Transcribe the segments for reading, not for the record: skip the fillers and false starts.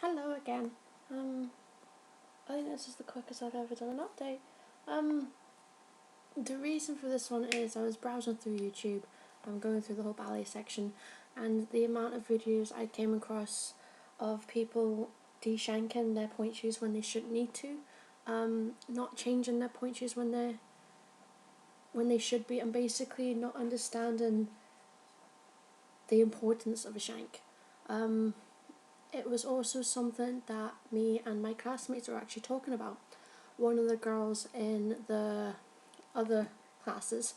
Hello again. I think this is the quickest I've ever done an update. Um, the reason for this one is I was browsing through YouTube. I'm going through the whole ballet section, and the amount of videos I came across of people de-shanking their point shoes when they shouldn't need to, not changing their point shoes when they should be, and basically not understanding the importance of a shank. It was also something that me and my classmates were actually talking about. One of the girls in the other classes,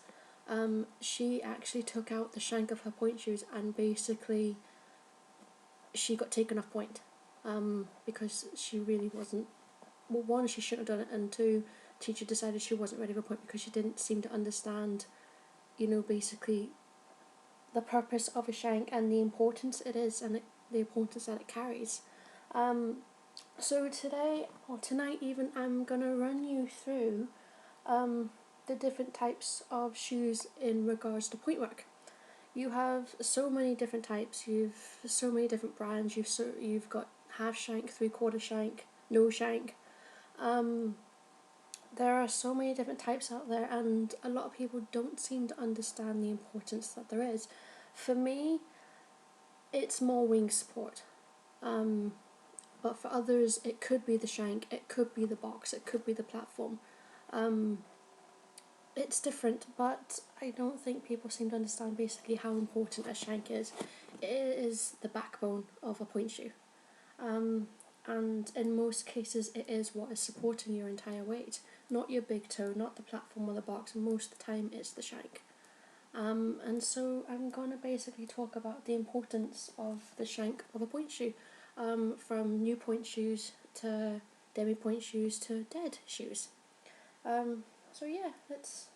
she actually took out the shank of her point shoes, and basically she got taken off point, because she really wasn't, well, one, she shouldn't have done it, and two, teacher decided she wasn't ready for point because she didn't seem to understand, basically the purpose of a shank and the importance it is, and the importance that it carries. So today, or tonight even, I'm going to run you through the different types of shoes in regards to point work. You have so many different types, you've so many different brands, you've got half shank, 3/4 shank, no shank. There are so many different types out there, and a lot of people don't seem to understand the importance that there is. For me, it's more wing support. But for others, it could be the shank, it could be the box, it could be the platform. It's different, but I don't think people seem to understand basically how important a shank is. It is the backbone of a point shoe. And in most cases, it is what is supporting your entire weight. Not your big toe, not the platform or the box. Most of the time, it's the shank. And so I'm going to basically talk about the importance of the shank of a point shoe, from new point shoes to demi point shoes to dead shoes. So yeah, let's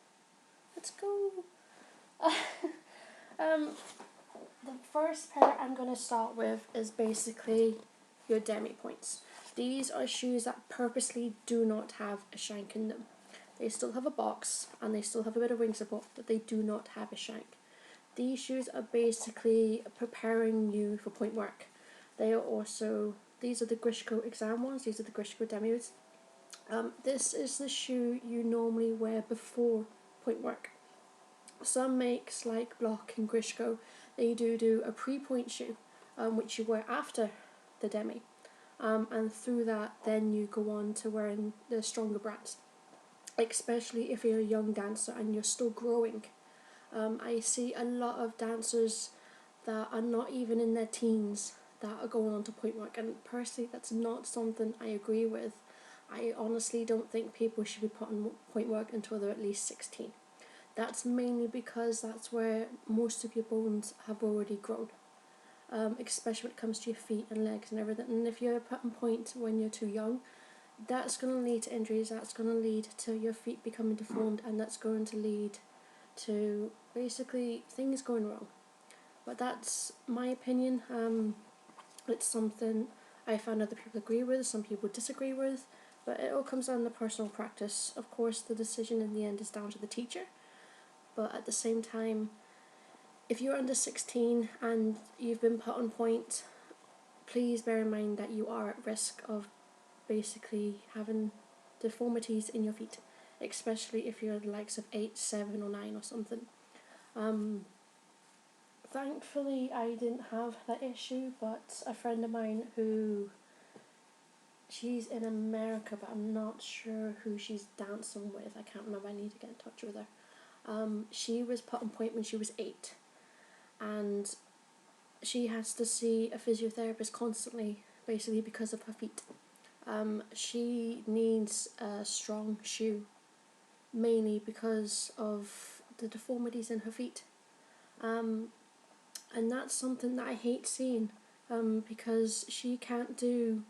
go. The first pair I'm going to start with is basically your demi points. These are shoes that purposely do not have a shank in them. They still have a box and they still have a bit of wing support, but they do not have a shank. These shoes are basically preparing you for point work. These are the Grishko exam ones, these are the Grishko demis. This is the shoe you normally wear before point work. Some makes like Block and Grishko, they do a pre-point shoe, which you wear after the demi. And through that, then you go on to wearing the stronger brands, especially if you're a young dancer and you're still growing. I see a lot of dancers that are not even in their teens that are going on to point work, and personally that's not something I agree with. I honestly don't think people should be putting point work until they're at least 16. That's mainly because that's where most of your bones have already grown, especially when it comes to your feet and legs and everything. And if you're putting point when you're too young, that's going to lead to injuries, that's going to lead to your feet becoming deformed, and that's going to lead to basically things going wrong. But that's my opinion. It's something I find other people agree with, some people disagree with, but it all comes down to personal practice. Of course, the decision in the end is down to the teacher, but at the same time, if you're under 16 and you've been put on point, please bear in mind that you are at risk of basically having deformities in your feet, especially if you're the likes of 8, 7 or 9 or something. Thankfully I didn't have that issue, but a friend of mine she's in America, but I'm not sure who she's dancing with, I can't remember, I need to get in touch with her. She was put on point when she was 8, and she has to see a physiotherapist constantly, basically because of her feet. She needs a strong shoe, mainly because of the deformities in her feet. And that's something that I hate seeing, because she can't do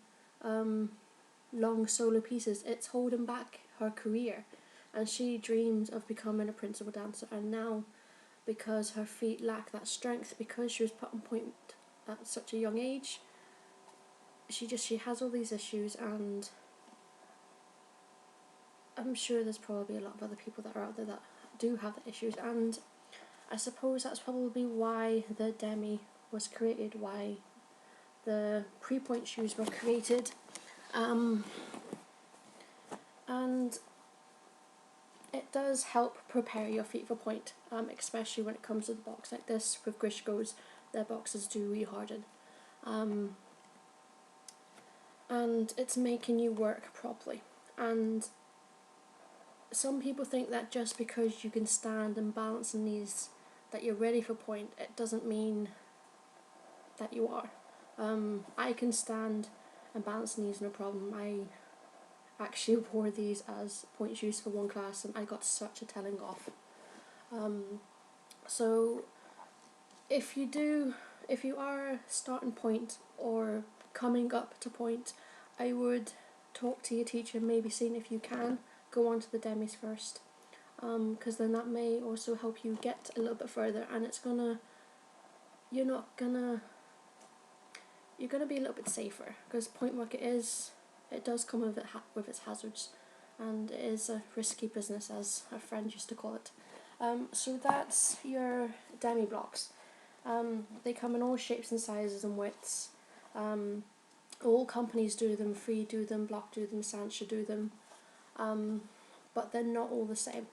long solo pieces. It's holding back her career, and she dreams of becoming a principal dancer, and now, because her feet lack that strength, because she was put on point at such a young age, she has all these issues. And I'm sure there's probably a lot of other people that are out there that do have the issues, and I suppose that's probably why the demi was created, why the pre-point shoes were created, and it does help prepare your feet for point, especially when it comes to the box like this. With Grishko's, their boxes do reharden, and it's making you work properly. And some people think that just because you can stand and balance in these that you're ready for point. It doesn't mean that you are. I can stand and balance in these no problem. I actually wore these as point shoes for one class and I got such a telling off. So if you are starting point or coming up to point, I would talk to your teacher, maybe seeing if you can go on to the demis first, because then that may also help you get a little bit further, and you're gonna be a little bit safer, because point work it does come with its hazards, and it is a risky business, as a friend used to call it. So that's your demi blocks. They come in all shapes and sizes and widths. All companies do them. Free do them, Block do them, Sancha do them, but they're not all the same.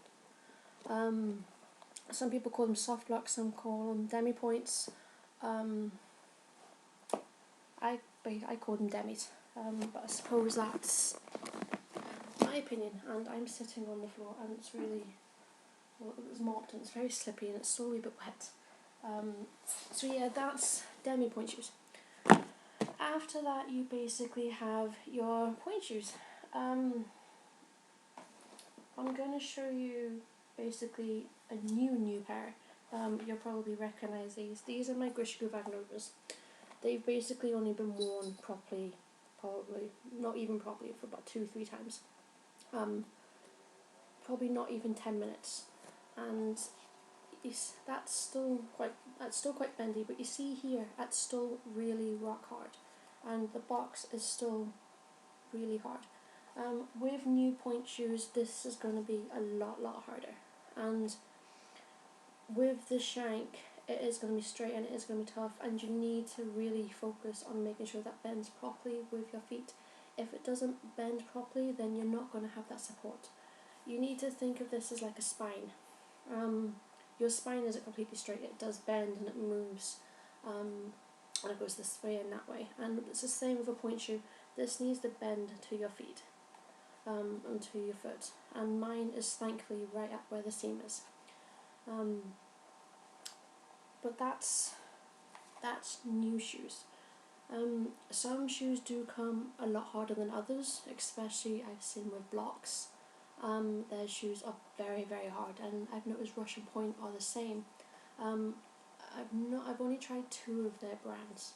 Some people call them soft blocks, some call them demi points. I call them demis, but I suppose that's my opinion. And I'm sitting on the floor, and it's really, well, it was mopped and it's very slippy and it's still a wee bit wet. So yeah, that's demi point shoes. After that, you basically have your point shoes. I'm going to show you basically a new pair. You'll probably recognise these. These are my Grishko Vagnovas. They've basically only been worn properly, probably not even properly, for about 2-3 times. Probably not even 10 minutes, and that's still quite bendy. But you see here, that's still really rock hard, and the box is still really hard. With new point shoes, this is going to be a lot harder, and with the shank, it is going to be straight and it is going to be tough, and you need to really focus on making sure that bends properly with your feet. If it doesn't bend properly, then you're not going to have that support. You need to think of this as like a spine. Your spine isn't completely straight, it does bend and it moves, and it goes this way and that way, and it's the same with a point shoe. This needs to bend to your feet, and to your foot, and mine is thankfully right up where the seam is. But that's new shoes. Some shoes do come a lot harder than others, especially I've seen with blocks. Their shoes are very hard, and I've noticed Russian Point are the same. I've only tried 2 of their brands.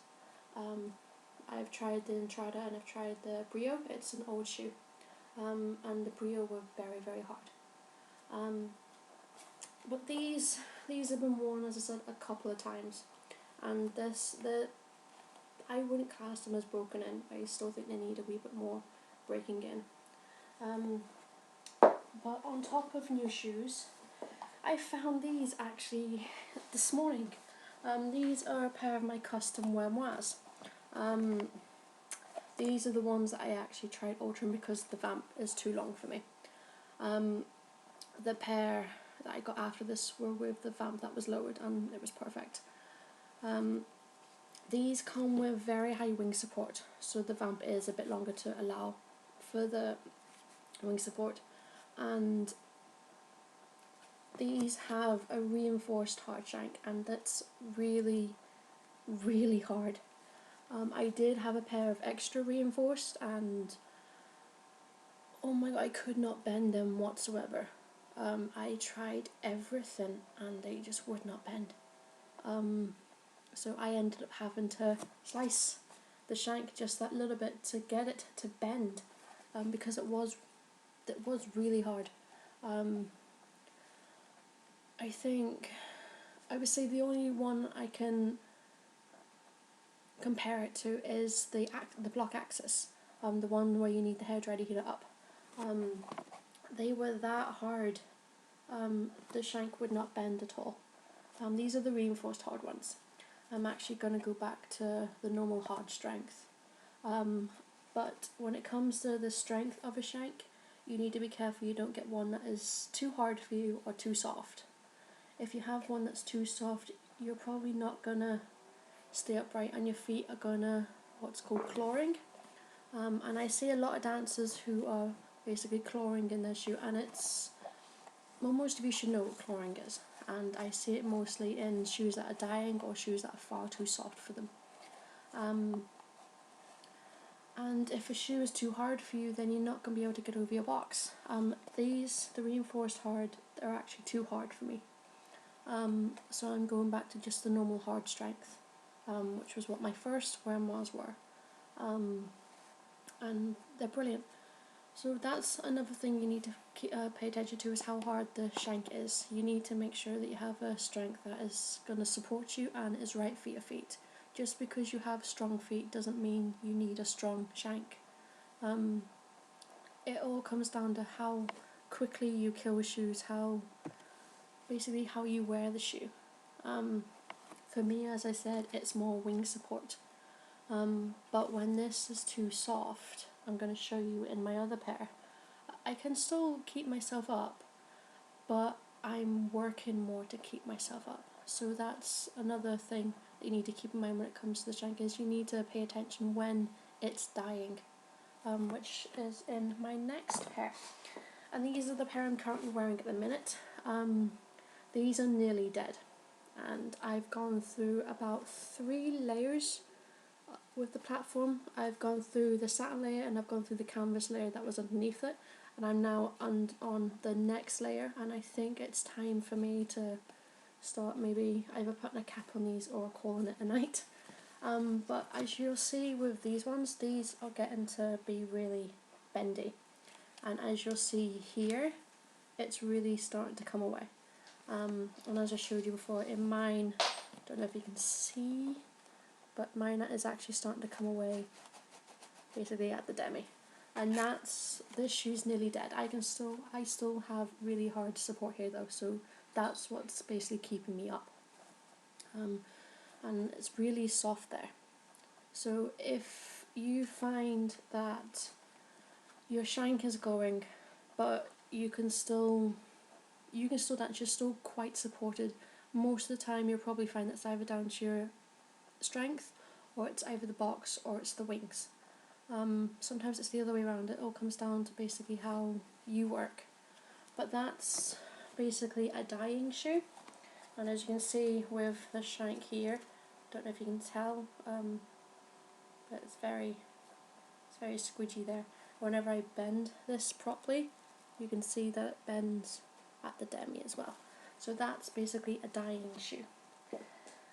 I've tried the Entrada and I've tried the Brio. It's an old shoe, and the Brio were very hard. But these have been worn, as I said, a couple of times, and I wouldn't class them as broken in. I still think they need a wee bit more breaking in. But on top of new shoes, I found these actually this morning. These are a pair of my custom Wemois. These are the ones that I actually tried altering because the vamp is too long for me. The pair that I got after this were with the vamp that was lowered, and it was perfect. These come with very high wing support, so the vamp is a bit longer to allow for the wing support, and these have a reinforced hard shank, and that's really hard. I did have a pair of extra reinforced, and oh my god, I could not bend them whatsoever. I tried everything and they just would not bend. So I ended up having to slice the shank just that little bit to get it to bend, because it was really hard. I would say the only one I can compare it to is the block axis, the one where you need the hairdryer to heat it up. They were that hard. The shank would not bend at all. These are the reinforced hard ones. I'm actually going to go back to the normal hard strength. But when it comes to the strength of a shank, you need to be careful you don't get one that is too hard for you or too soft. If you have one that's too soft, you're probably not going to stay upright and your feet are going to what's called clawing. And I see a lot of dancers who are basically clawing in their shoe, and it's, well, most of you should know what clawing is, and I see it mostly in shoes that are dying or shoes that are far too soft for them. And if a shoe is too hard for you, then you're not going to be able to get over your box. These, the reinforced hard, are actually too hard for me. So I'm going back to just the normal hard strength, which was what my first grandmas were. And they're brilliant. So that's another thing you need to pay attention to, is how hard the shank is. You need to make sure that you have a strength that is going to support you and is right for your feet. Just because you have strong feet doesn't mean you need a strong shank. It all comes down to how quickly you kill shoes, basically how you wear the shoe. For me, as I said, it's more wing support. But when this is too soft, I'm going to show you in my other pair, I can still keep myself up, but I'm working more to keep myself up. So that's another thing that you need to keep in mind when it comes to the shank, is you need to pay attention when it's dying, which is in my next pair. And these are the pair I'm currently wearing at the minute. These are nearly dead, and I've gone through about 3 layers with the platform. I've gone through the satin layer and I've gone through the canvas layer that was underneath it, and I'm now on the next layer, and I think it's time for me to start maybe either putting a cap on these or calling it a night. But as you'll see with these ones, these are getting to be really bendy, and as you'll see here, it's really starting to come away. And as I showed you before, in mine, don't know if you can see, but mine is actually starting to come away basically at the demi, and this shoe's nearly dead. I still have really hard support here though, so that's what's basically keeping me up. And it's really soft there. So if you find that your shank is going, but you can still dance, you're still quite supported, most of the time you'll probably find that's either down to your strength, or it's either the box or it's the wings. Sometimes it's the other way around. It all comes down to basically how you work. But that's basically a dying shoe, and as you can see with the shank here, don't know if you can tell, but it's very squidgy there. Whenever I bend this properly, you can see that it bends at the demi as well. So that's basically a dying shoe.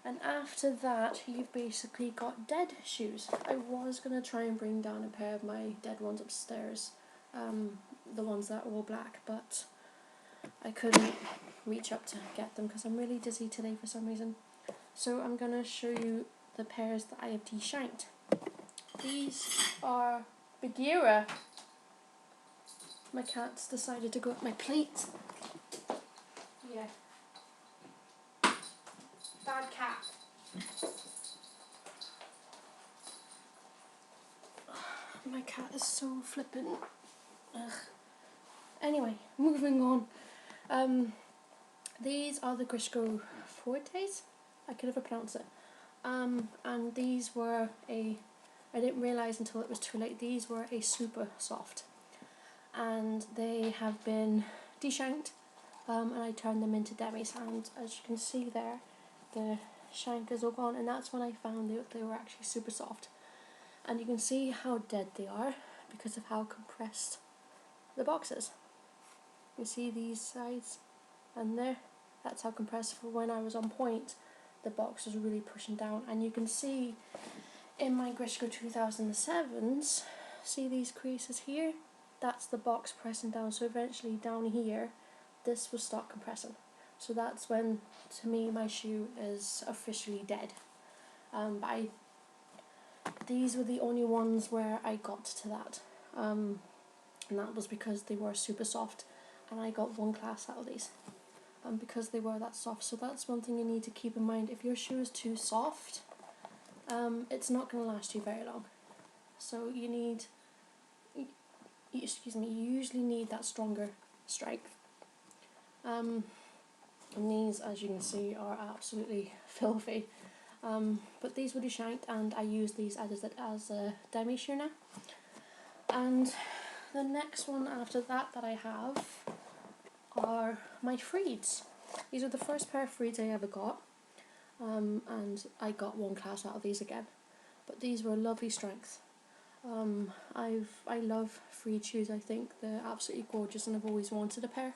And after that, you've basically got dead shoes. I was going to try and bring down a pair of my dead ones upstairs, the ones that are all black, but I couldn't reach up to get them because I'm really dizzy today for some reason. So I'm going to show you the pairs that I have de-shanked. These are Bagheera. My cat's decided to go up my plate. Yeah. Bad cat. My cat is so flippant. Ugh. Anyway, moving on. These are the Grishko Fortes. I can never pronounce it. And these were I didn't realise until it was too late, these were a super soft. And they have been de-shanked, and I turned them into demis, and as you can see there, the shank is all gone, and that's when I found they were actually super soft. And you can see how dead they are because of how compressed the box is. You see these sides and there, that's how compressed. For when I was on Pointe, the box was really pushing down, and you can see in my Grishko 2007s, see these creases here? That's the box pressing down, so eventually down here, this will start compressing. So that's when, to me, my shoe is officially dead. These were the only ones where I got to that. And that was because they were super soft, and I got 1 class out of these. because they were that soft. So that's one thing you need to keep in mind. If your shoe is too soft, it's not going to last you very long. So you usually need that stronger strength. And these, as you can see, are absolutely filthy. But these would be shanked, and I use these as a demi shoe now. And the next one after that I have are my Freeds. These are the first pair of Freeds I ever got, and I got one class out of these again. But these were lovely strength. I love Freed shoes. I think they're absolutely gorgeous, and I've always wanted a pair.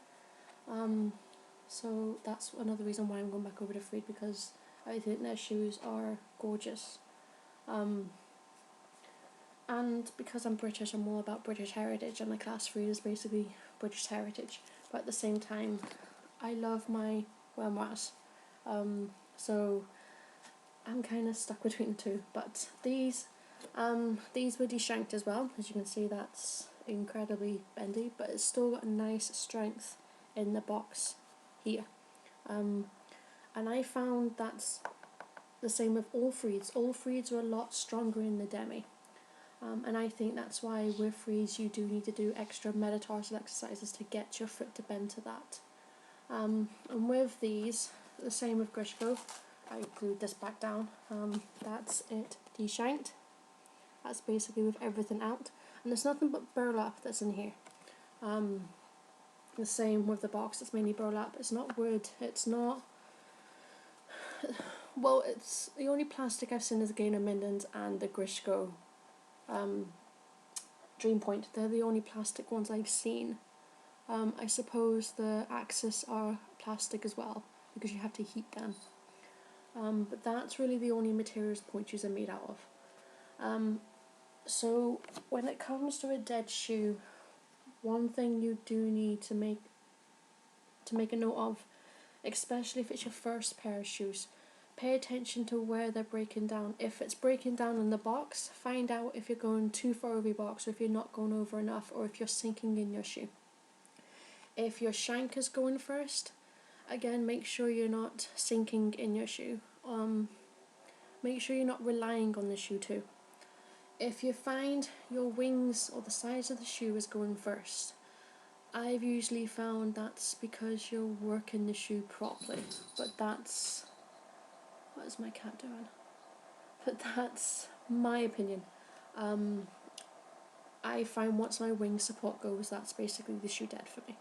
So that's another reason why I'm going back over to Freed, because I think their shoes are gorgeous. And because I'm British, I'm all about British heritage, and my class Freed is basically British heritage. But at the same time, I love my Wemwas. So I'm kind of stuck between the two. But these were de-shanked as well. As you can see, that's incredibly bendy, but it's still got a nice strength in the box here. And I found that's the same with all Freeds. All Freeds are a lot stronger in the demi. And I think that's why with Freeds you do need to do extra metatarsal exercises to get your foot to bend to that. And with these, the same with Grishko, I glued this back down. That's it de-shanked. That's basically with everything out. And there's nothing but burlap that's in here. The same with the box, it's mainly burlap. It's not wood, it's not... Well, it's the only plastic I've seen is Gainer Mindens and the Grishko Dream Pointe. They're the only plastic ones I've seen. I suppose the axes are plastic as well, because you have to heat them. But that's really the only materials pointe shoes are made out of. So when it comes to a dead shoe, one thing you do need to make a note of, especially if it's your first pair of shoes, pay attention to where they're breaking down. If it's breaking down in the box, find out if you're going too far over your box, or if you're not going over enough, or if you're sinking in your shoe. If your shank is going first, again, make sure you're not sinking in your shoe. Make sure you're not relying on the shoe too. If you find your wings or the sides of the shoe is going first, I've usually found that's because you're working the shoe properly. But that's... What is my cat doing? But that's my opinion. I find once my wing support goes, that's basically the shoe dead for me.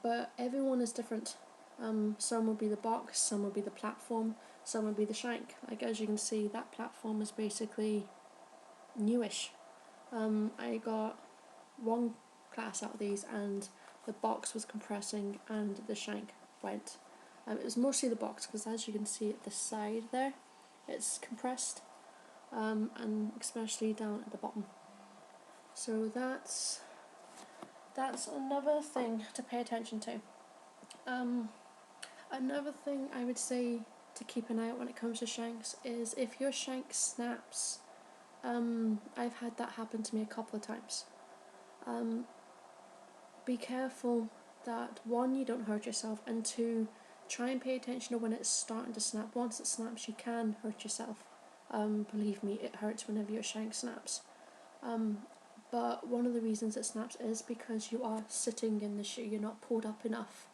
But everyone is different. Some will be the box, some will be the platform, some will be the shank. Like as you can see, that platform is basically newish. I got one class out of these, and the box was compressing and the shank went. It was mostly the box, because as you can see at the side there, it's compressed, and especially down at the bottom. So that's another thing to pay attention to. Another thing I would say to keep an eye out when it comes to shanks is if your shank snaps. I've had that happen to me a couple of times. Be careful that one, you don't hurt yourself, and two, try and pay attention to when it's starting to snap. Once it snaps, you can hurt yourself. Believe me, it hurts whenever your shank snaps. But one of the reasons it snaps is because you are sitting in the shoe, you're not pulled up enough.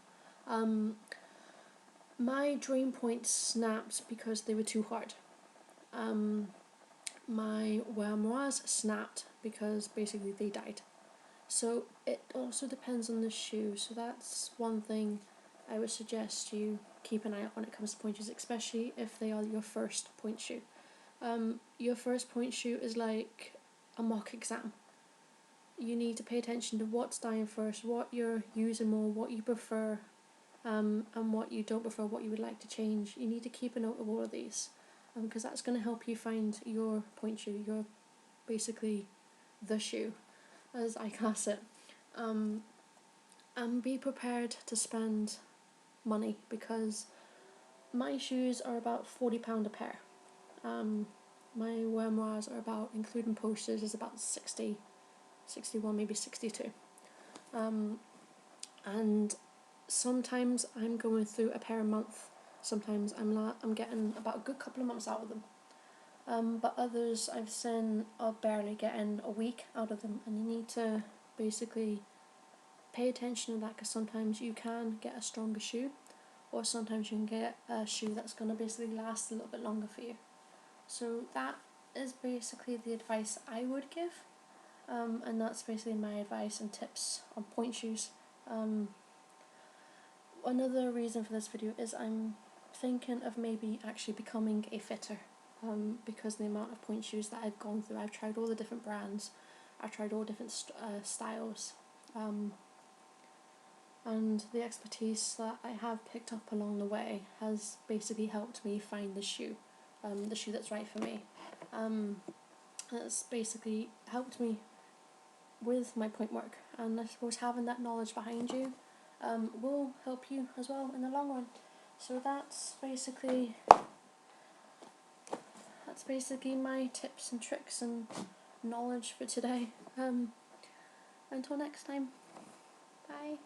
My Dream Pointe snapped because they were too hard. My Wemwas snapped because basically they died. So it also depends on the shoe, so that's one thing I would suggest you keep an eye out when it comes to pointe shoes, especially if they are your first pointe shoe. Your first pointe shoe is like a mock exam. You need to pay attention to what's dying first, what you're using more, what you prefer, and what you don't prefer, what you would like to change. You need to keep a note of all of these, because that's going to help you find your pointe shoe, your basically the shoe, as I class it. And be prepared to spend money, because my shoes are about £40 a pair. My Wemwas are about, including posters, is about 60, 61, maybe 62. And sometimes I'm going through a pair a month. Sometimes I'm getting about a good couple of months out of them. But others I've seen are barely getting a week out of them, and you need to basically pay attention to that, because sometimes you can get a stronger shoe, or sometimes you can get a shoe that's going to basically last a little bit longer for you. So that is basically the advice I would give, and that's basically my advice and tips on Pointe shoes. Another reason for this video is I'm thinking of maybe actually becoming a fitter, because the amount of Pointe shoes that I've gone through, I've tried all the different brands, I've tried all different styles, and the expertise that I have picked up along the way has basically helped me find the shoe that's right for me. It's basically helped me with my Pointe work, and I suppose having that knowledge behind you will help you as well in the long run. So that's basically my tips and tricks and knowledge for today. Until next time, bye.